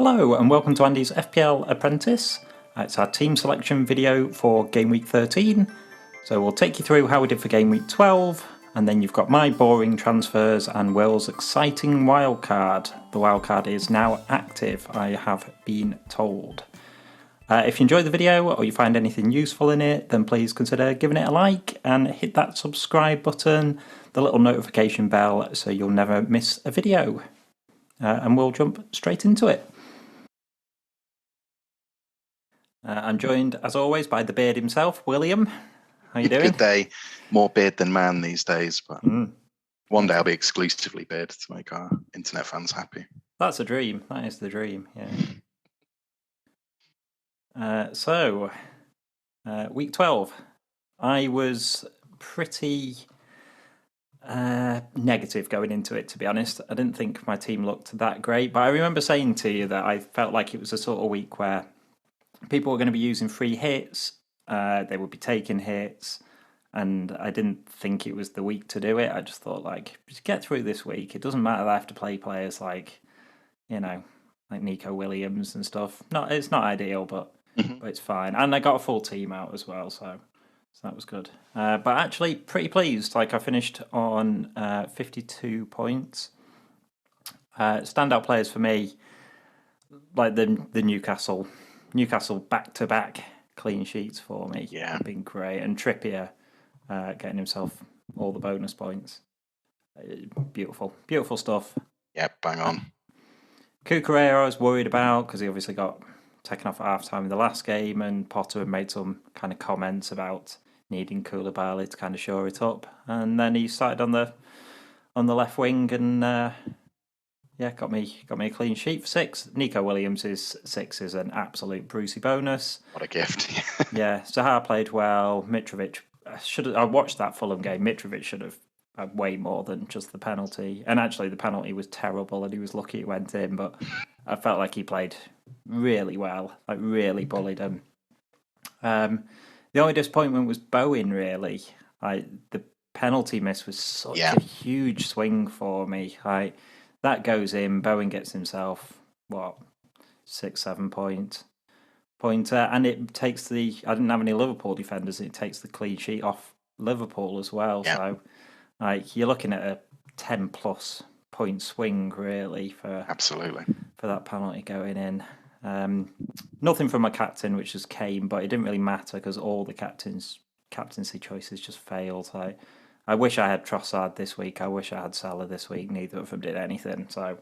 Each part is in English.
Hello and welcome to Andy's FPL Apprentice. It's our team selection video for Game Week 13. So we'll take you through how we did for Game Week 12, and then you've got my boring transfers and Will's exciting wildcard. The wildcard is now active, I have been told. If you enjoyed the video or you find anything useful in it, then please consider giving it a like and hit that subscribe button, the little notification bell, so you'll never miss a video. And we'll jump straight into it. I'm joined, as always, by the beard himself, William. How you doing? Good day. More beard than man these days, but one day I'll be exclusively beard to make our internet fans happy. That's a dream. That is the dream, yeah. Week 12. I was pretty negative going into it, to be honest. I didn't think my team looked that great, but I remember saying to you that I felt like it was a sort of week where people were going to be using free hits, they would be taking hits, and I didn't think it was the week to do it. I just thought, just get through this week. It doesn't matter that I have to play players like Nico Williams and stuff. It's not ideal, but it's fine. And I got a full team out as well, so that was good. But actually, pretty pleased. I finished on 52 points. Standout players for me, like the Newcastle back-to-back clean sheets for me. Yeah. Been great. And Trippier getting himself all the bonus points. Beautiful stuff. Yep, bang on. Cucurella I was worried about because he obviously got taken off at half-time in the last game, and Potter had made some kind of comments about needing Koulibaly to kind of shore it up. And then he started on the left wing and... got me a clean sheet for 6. Nico Williams' 6 is an absolute Brucey bonus. What a gift. Yeah, Zaha played well. Mitrovic, I watched that Fulham game. Mitrovic should have had way more than just the penalty. And actually, the penalty was terrible and he was lucky it went in, but I felt like he played really well. I really bullied him. The only disappointment was Bowen, really. The penalty miss was such a huge swing for me. That goes in. Bowen gets himself 6-7 pointer, and it takes I didn't have any Liverpool defenders. It takes the clean sheet off Liverpool as well. Yeah. So, you're looking at a 10+ point swing really for that penalty going in. Nothing from my captain, which is Kane, but it didn't really matter because all the captaincy choices just failed. I wish I had Trossard this week. I wish I had Salah this week. Neither of them did anything. So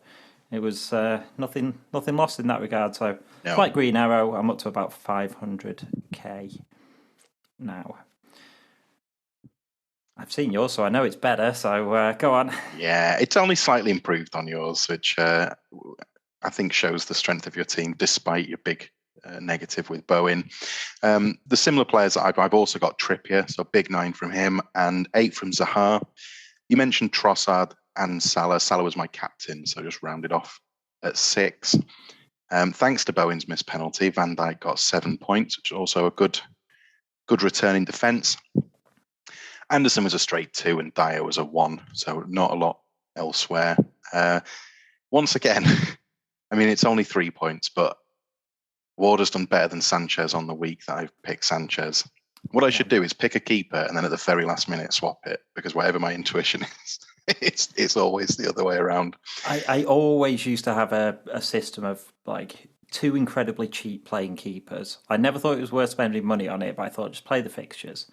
it was nothing lost in that regard. So like Green Arrow, I'm up to about 500k now. I've seen yours, so I know it's better. So go on. Yeah, it's only slightly improved on yours, which I think shows the strength of your team, despite your big negative with Bowen. The similar players that I've also got Trippier, so big 9 from him and 8 from Zaha. You mentioned Trossard and Salah. Salah was my captain, so just rounded off at 6. Thanks to Bowen's missed penalty, Van Dijk got 7 points, which is also a good return in defence. Anderson was a straight 2 and Dyer was a 1, so not a lot elsewhere. Once again, I mean, it's only 3 points, but Ward has done better than Sanchez on the week that I've picked Sanchez. What I should do is pick a keeper and then at the very last minute swap it, because whatever my intuition is, it's always the other way around. I always used to have a system of 2 incredibly cheap playing keepers. I never thought it was worth spending money on it, but I thought just play the fixtures.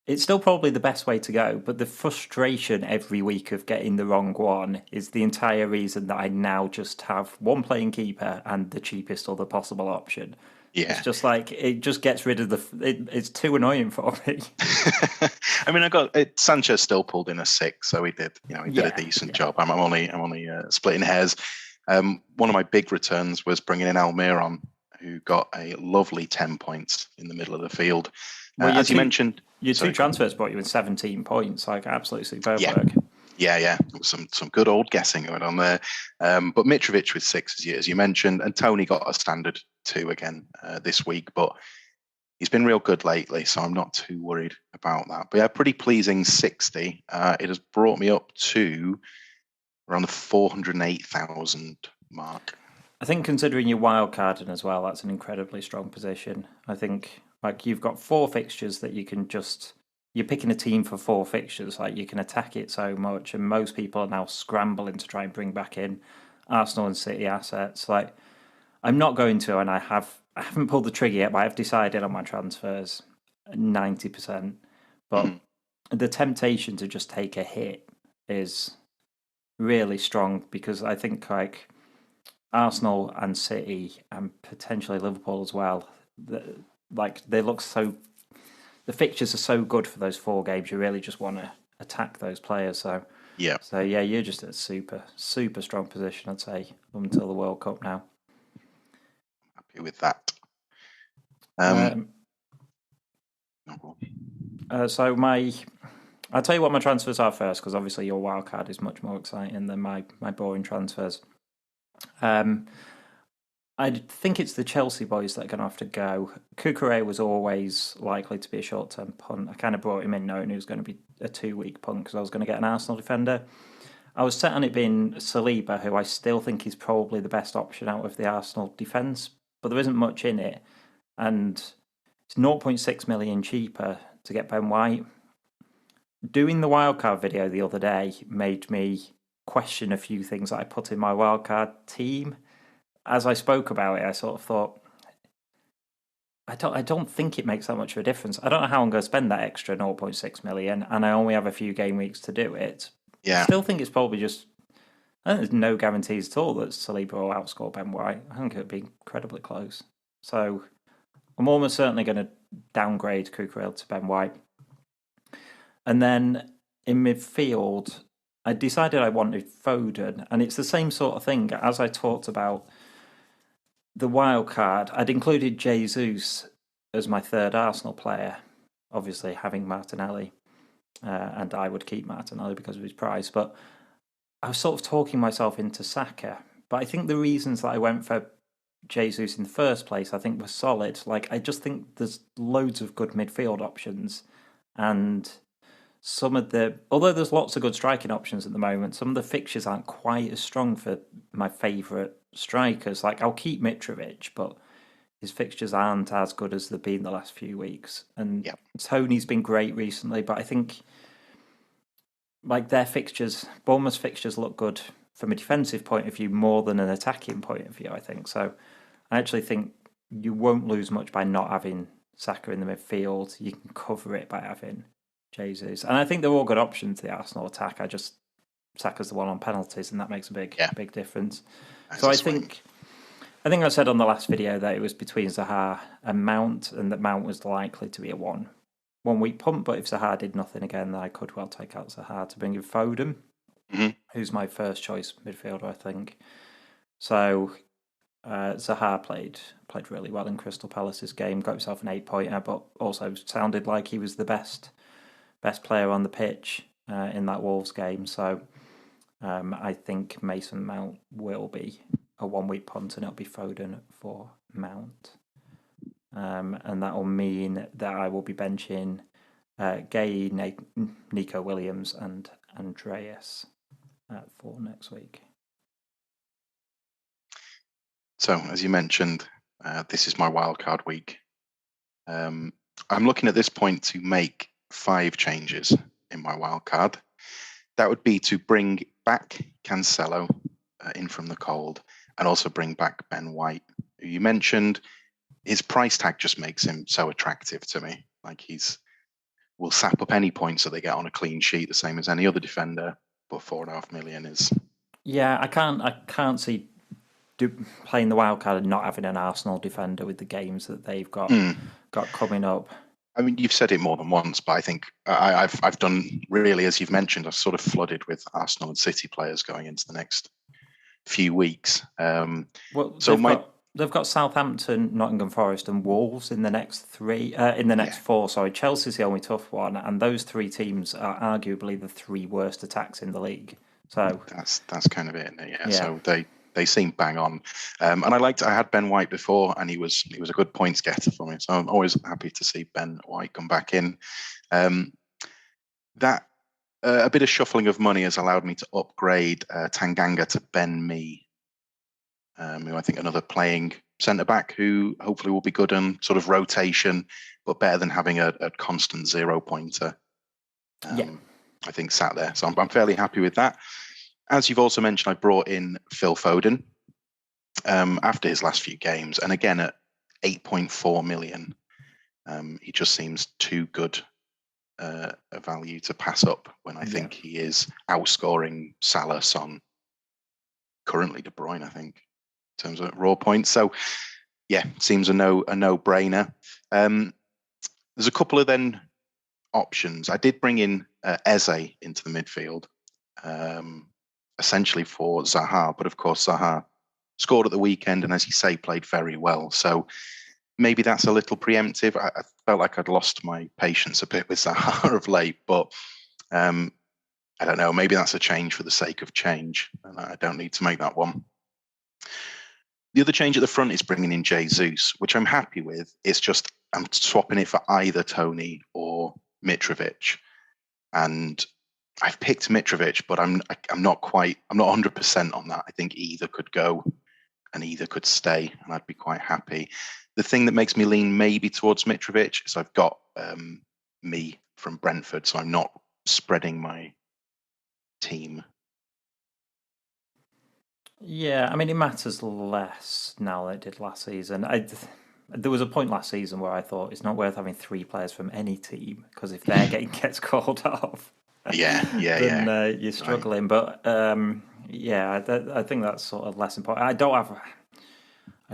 It's still probably the best way to go, but the frustration every week of getting the wrong one is the entire reason that I now just have 1 playing keeper and the cheapest other possible option. Yeah. It's just it just gets rid of it's too annoying for me. I mean, Sanchez still pulled in a 6, so he did a decent job. I'm only splitting hairs. One of my big returns was bringing in Almiron, who got a lovely 10 points in the middle of the field. As you mentioned, your 2 transfers brought you in 17 points, absolutely superb work. Yeah, some good old guessing going on there. But Mitrovic with 6, as you mentioned, and Tony got a standard 2 again this week, but he's been real good lately, so I'm not too worried about that. But yeah, pretty pleasing 60. It has brought me up to around the 408,000 mark. I think considering your wild carding as well, that's an incredibly strong position. I think like you've got 4 fixtures that you can just you're picking a team for 4 fixtures, like you can attack it so much, and most people are now scrambling to try and bring back in Arsenal and City assets. Like I'm not going to, and I haven't pulled the trigger yet, but I've decided on my transfers 90%. But the temptation to just take a hit is really strong because I think like Arsenal and City and potentially Liverpool as well. Like they look so, the fixtures are so good for those 4 games. You really just want to attack those players. So Yeah. you're just in a super strong position, I'd say, up until the World Cup now. Happy with that. So I'll tell you what my transfers are first, because obviously your wildcard is much more exciting than my boring transfers. I think it's the Chelsea boys that are going to have to go. Cucurella was always likely to be a short-term punt. I kind of brought him in knowing he was going to be a 2-week punt because I was going to get an Arsenal defender. I was set on it being Saliba, who I still think is probably the best option out of the Arsenal defence, but there isn't much in it. And it's 0.6 million cheaper to get Ben White. Doing the wildcard video the other day made me question a few things that I put in my wildcard team. As I spoke about it, I sort of thought, I don't think it makes that much of a difference. I don't know how I'm going to spend that extra 0.6 million, and I only have a few game weeks to do it. Yeah. I still think it's probably just, I think there's no guarantees at all that Saliba will outscore Ben White. I think it would be incredibly close. So I'm almost certainly going to downgrade Cucurella to Ben White. And then in midfield, I decided I wanted Foden, and it's the same sort of thing as I talked about the wild card. I'd included Jesus as my third Arsenal player, obviously having Martinelli, and I would keep Martinelli because of his price, but I was sort of talking myself into Saka. But I think the reasons that I went for Jesus in the first place, I think, were solid. Like, I just think there's loads of good midfield options, and some of although there's lots of good striking options at the moment, some of the fixtures aren't quite as strong for my favourite strikers. Like, I'll keep Mitrovic, but his fixtures aren't as good as they've been the last few weeks. And Tony's been great recently, but I think like their fixtures, Bournemouth's fixtures look good from a defensive point of view more than an attacking point of view, I think. So I actually think you won't lose much by not having Saka in the midfield. You can cover it by having Jesus. And I think they're all good options, the Arsenal attack. Saka's the one on penalties, and that makes a big difference. So I think I said on the last video that it was between Zaha and Mount, and that Mount was likely to be a one-week punt, but if Zaha did nothing again, then I could well take out Zaha to bring in Foden, who's my first choice midfielder, I think. So Zaha played really well in Crystal Palace's game, got himself an 8-pointer, but also sounded like he was the best player on the pitch in that Wolves game. So I think Mason Mount will be a 1-week punt, and it'll be Foden for Mount. And that will mean that I will be benching Gay, Nico Williams, and Andreas for next week. So, as you mentioned, this is my wildcard week. I'm looking at this point to make 5 changes in my wildcard. That would be to bring back Cancelo in from the cold, and also bring back Ben White, who you mentioned. His price tag just makes him so attractive to me. Like, will sap up any points that they get on a clean sheet, the same as any other defender. But 4.5 million is. Yeah, I can't see playing the wildcard and not having an Arsenal defender with the games that they've got coming up. I mean, you've said it more than once, but I think I've done really, as you've mentioned, I've sort of flooded with Arsenal and City players going into the next few weeks. They've got Southampton, Nottingham Forest, and Wolves in the next 4. Sorry, Chelsea's the only tough one, and those 3 teams are arguably the 3 worst attacks in the league. So that's kind of it, isn't it? Yeah. So they seem bang on, and I had Ben White before, and he was a good points getter for me. So I'm always happy to see Ben White come back in. That a bit of shuffling of money has allowed me to upgrade Tanganga to Ben Mee. who I think another playing centre-back who hopefully will be good on sort of rotation, but better than having a constant 0-pointer. I think sat there. So I'm fairly happy with that. As you've also mentioned, I brought in Phil Foden after his last few games. And again, at 8.4 million, he just seems too good a value to pass up when I think he is outscoring Salah, Son, currently De Bruyne, I think, in terms of raw points. So, yeah, seems a no-brainer. There's a couple of then options. I did bring in Eze into the midfield, essentially for Zaha, but of course Zaha scored at the weekend and, as you say, played very well. So maybe that's a little preemptive. I felt like I'd lost my patience a bit with Zaha of late, but I don't know. Maybe that's a change for the sake of change, and I don't need to make that one. The other change at the front is bringing in Jesus, which I'm happy with. It's just I'm swapping it for either Tony or Mitrovic, and I've picked Mitrovic, but I'm not 100% on that. I think either could go and either could stay, and I'd be quite happy. The thing that makes me lean maybe towards Mitrovic is I've got me from Brentford, so I'm not spreading my team. Yeah, I mean, it matters less now than it did last season. There was a point last season where I thought it's not worth having 3 players from any team, because if their game gets called off, then you're struggling. Right. But I think that's sort of less important. I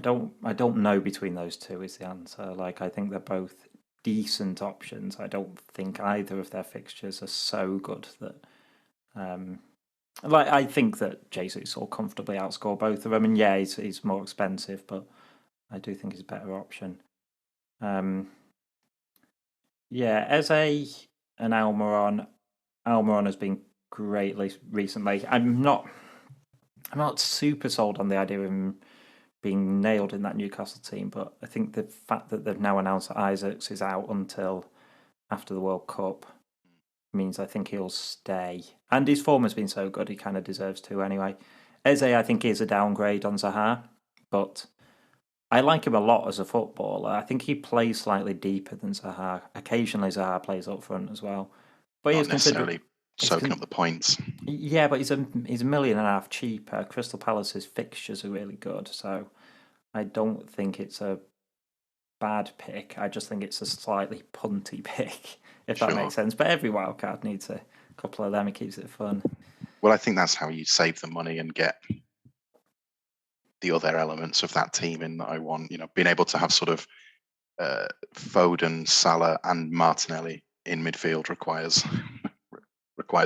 don't know between those two is the answer. Like, I think they're both decent options. I don't think either of their fixtures are so good that I think that Jesus will comfortably outscore both of them. And yeah, he's more expensive, but I do think he's a better option. Eze and Almiron. Almiron has been great recently. I'm not super sold on the idea of him being nailed in that Newcastle team, but I think the fact that they've now announced that Isaacs is out until after the World Cup means I think he'll stay. And his form has been so good, he kind of deserves to anyway. Eze, I think, is a downgrade on Zaha, but I like him a lot as a footballer. I think he plays slightly deeper than Zaha. Occasionally Zaha plays up front as well. But not necessarily soaking up the points. Yeah, but he's $1.5 million cheaper. Crystal Palace's fixtures are really good, so I don't think it's a bad pick. I just think it's a slightly punty pick, if that makes sense. But every wildcard needs a couple of them. It keeps it fun. Well, I think that's how you save the money and get the other elements of that team in that I want. You know, being able to have sort of Foden, Salah, and Martinelli in midfield requires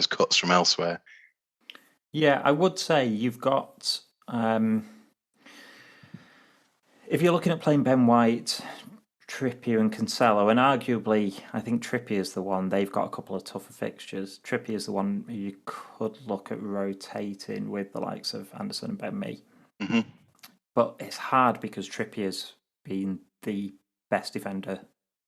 cuts from elsewhere. Yeah, I would say you've got. If you're looking at playing Ben White, Trippier and Cancelo, and arguably I think Trippier's the one, they've got a couple of tougher fixtures. Trippier's the one who you could look at rotating with the likes of Anderson and Ben Mee. Mm-hmm. But it's hard because Trippier's been the best defender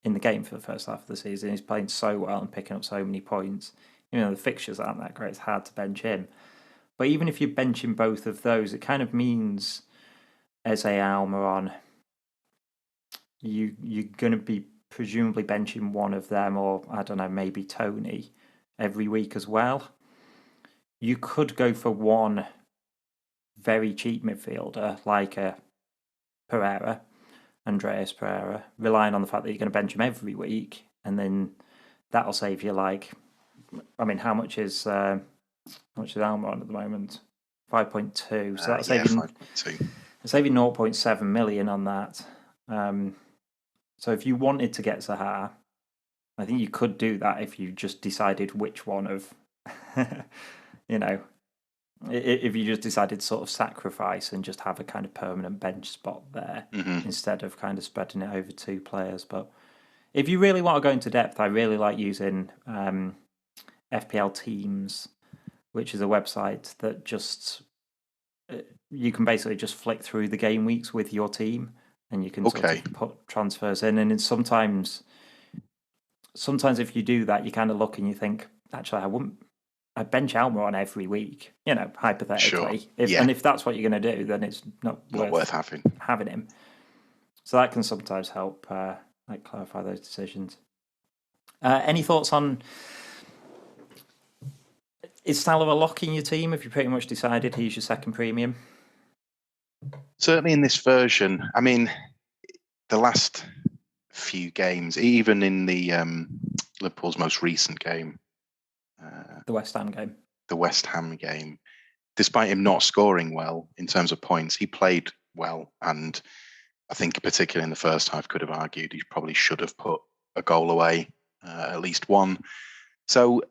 in the game for the first half of the season. He's playing so well and picking up so many points. You know, the fixtures aren't that great. It's hard to bench him. But even if you're benching both of those, it kind of means Eze Almiron, you're going to be presumably benching one of them, or I don't know, maybe Tony every week as well. You could go for one very cheap midfielder like a Andreas Pereira, relying on the fact that you're going to bench him every week, and then that'll save you how much is Almiron at the moment? 5.2. So that's saving 5.2. Saving 0.7 million on that. So if you wanted to get Zaha, I think you could do that if you just decided which one of, if you just decided to sort of sacrifice and just have a kind of permanent bench spot there instead of kind of spreading it over 2 players. But if you really want to go into depth, I really like using FPL Teams, which is a website that just you can basically just flick through the game weeks with your team, and you can sort of put transfers in. And sometimes if you do that, you kind of look and you think, actually, I I'd bench Almiron every week, hypothetically. Sure. And if that's what you're going to do, then it's not worth having him. So that can sometimes help clarify those decisions. Any thoughts on, is Salah a lock in your team? Have you pretty much decided he's your second premium? Certainly in this version. I mean, the last few games, even in the Liverpool's most recent game, the West Ham game, despite him not scoring well in terms of points, he played well, and I think particularly in the first half could have argued he probably should have put a goal away, at least one. So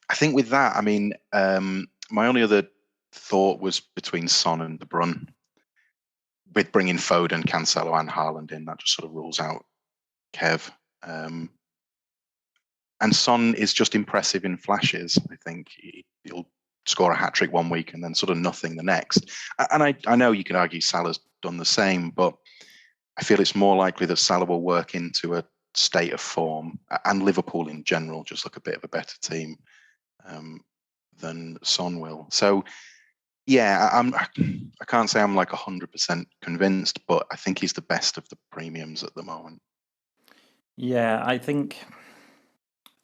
I think with that, I mean, my only other thought was between Son and De Bruyne. With bringing Foden, Cancelo and Haaland in, that just sort of rules out Kev. And Son is just impressive in flashes. I think he'll score a hat-trick one week and then sort of nothing the next. And I know you could argue Salah's done the same, but I feel it's more likely that Salah will work into a state of form, and Liverpool in general just look a bit of a better team than Son will. So, yeah, I can't say I'm like 100% convinced, but I think he's the best of the premiums at the moment. Yeah, I think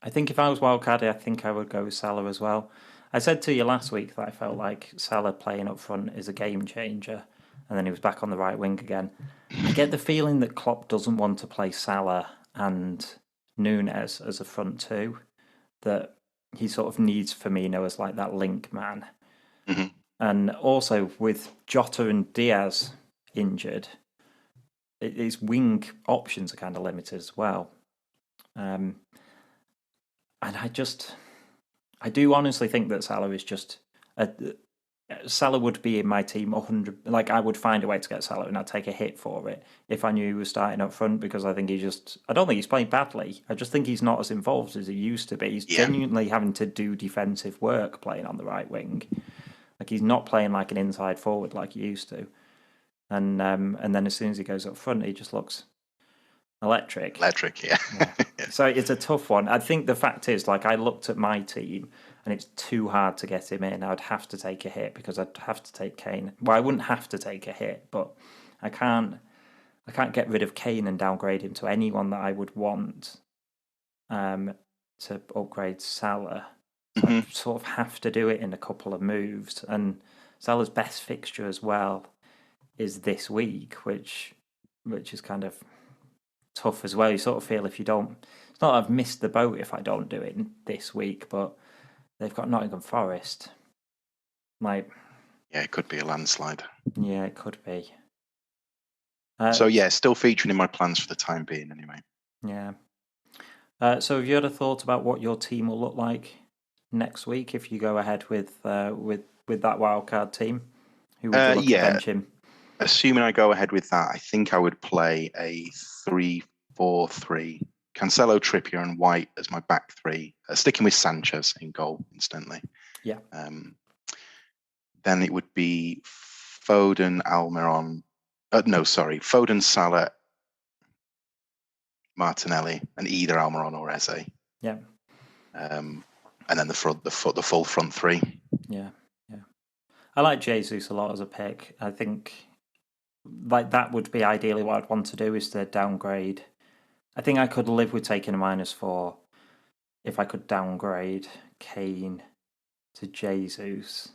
if I was wildcarding, I think I would go with Salah as well. I said to you last week that I felt like Salah playing up front is a game changer, and then he was back on the right wing again. I get the feeling that Klopp doesn't want to play Salah and Núñez as a front two, that he sort of needs Firmino as like that link man. Mm-hmm. And also with Jota and Diaz injured, his wing options are kind of limited as well. And I do honestly think that Salah is just Salah would be in my team 100. Like, I would find a way to get Salah, and I'd take a hit for it if I knew he was starting up front, because I think I don't think he's playing badly. I just think he's not as involved as he used to be. He's genuinely having to do defensive work playing on the right wing. Like, he's not playing like an inside forward like he used to. And then as soon as he goes up front, he just looks electric. Yeah. So it's a tough one. I think the fact is, like, I looked at my team and it's too hard to get him in. I'd have to take a hit because I'd have to take Kane. Well, I wouldn't have to take a hit, but I can't get rid of Kane and downgrade him to anyone that I would want to upgrade Salah. So I sort of have to do it in a couple of moves. And Salah's best fixture as well is this week, which is kind of tough as well. You sort of feel if you don't, it's not that I've missed the boat if I don't do it this week, but they've got Nottingham Forest. Like, yeah, it could be a landslide. Yeah, it could be. So yeah, still featuring in my plans for the time being, anyway. Yeah. So have you had a thought about what your team will look like next week if you go ahead with that wildcard team? Who would you look to bench him? Assuming I go ahead with that, I think I would play a 3-4-3. Cancelo, Trippier, and White as my back three. Sticking with Sanchez in goal instantly. Yeah. Then it would be Foden, Almiron. Foden, Salah, Martinelli, and either Almiron or Eze. Yeah. And then the full front three. Yeah. I like Jesus a lot as a pick. I think like that would be ideally what I'd want to do, is to downgrade. I think I could live with taking a -4 if I could downgrade Kane to Jesus,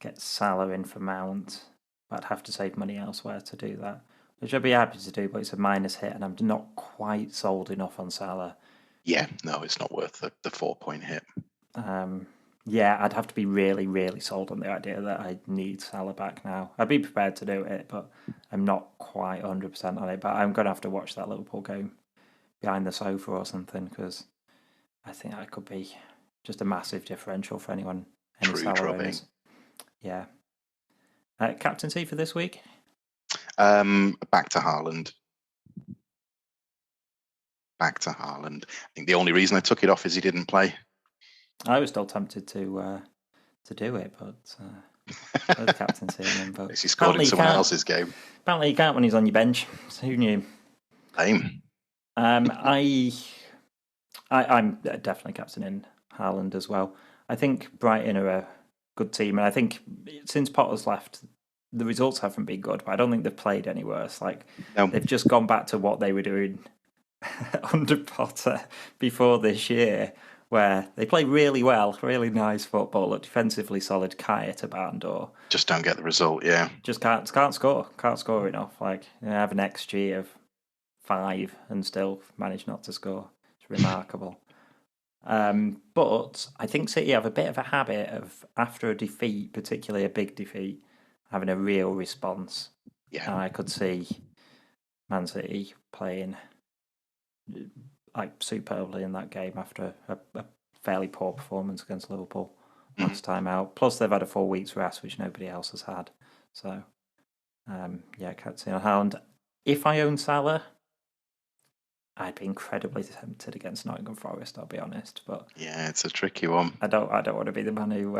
get Salah in for Mount, but I'd have to save money elsewhere to do that, which I'd be happy to do, but it's a minus hit and I'm not quite sold enough on Salah. Yeah, no, it's not worth the 4-point hit. Yeah, I'd have to be really, really sold on the idea that I need Salah back now. I'd be prepared to do it, but I'm not quite 100% on it. But I'm going to have to watch that Liverpool game behind the sofa or something, because I think that could be just a massive differential for anyone. Any Salah owners. Yeah. Captaincy for this week? Back to Haaland. I think the only reason I took it off is he didn't play. I was still tempted to do it, but the captaincy in him. But he scored in someone else's game. Apparently, you can't when he's on your bench. So who knew? Lame. I'm definitely captaining Haaland as well. I think Brighton are a good team, and I think since Potter's left, the results haven't been good, but I don't think they've played any worse. Like, No. they've just gone back to what they were doing under Potter before this year, where they play really well, really nice football, look defensively solid, can't hit a barn door. Just don't get the result, yeah. Just can't score enough. Like, have an XG of 5 and still manage not to score. It's remarkable. But I think City have a bit of a habit of, after a defeat, particularly a big defeat, having a real response. Yeah. And I could see Man City playing like superbly in that game after a fairly poor performance against Liverpool last time out. Plus, they've had a 4 weeks rest, which nobody else has had. So, yeah, can't see on Haaland. If I own Salah, I'd be incredibly tempted against Nottingham Forest, I'll be honest. But yeah, it's a tricky one. I don't want to be the man who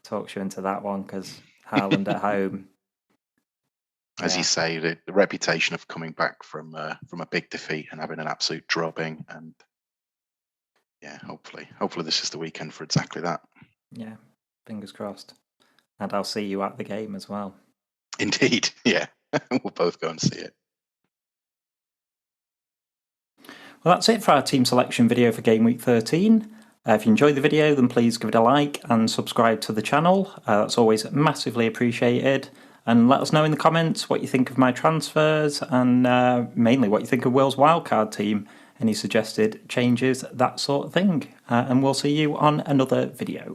talks you into that one, because Haaland at home. As you say, the reputation of coming back from a big defeat and having an absolute drubbing, and yeah, hopefully this is the weekend for exactly that. Yeah, fingers crossed. And I'll see you at the game as well. Indeed, yeah. We'll both go and see it. Well, that's it for our team selection video for Game Week 13. If you enjoyed the video, then please give it a like and subscribe to the channel. That's always massively appreciated. And let us know in the comments what you think of my transfers, and mainly what you think of Will's Wildcard team. Any suggested changes, that sort of thing. And we'll see you on another video.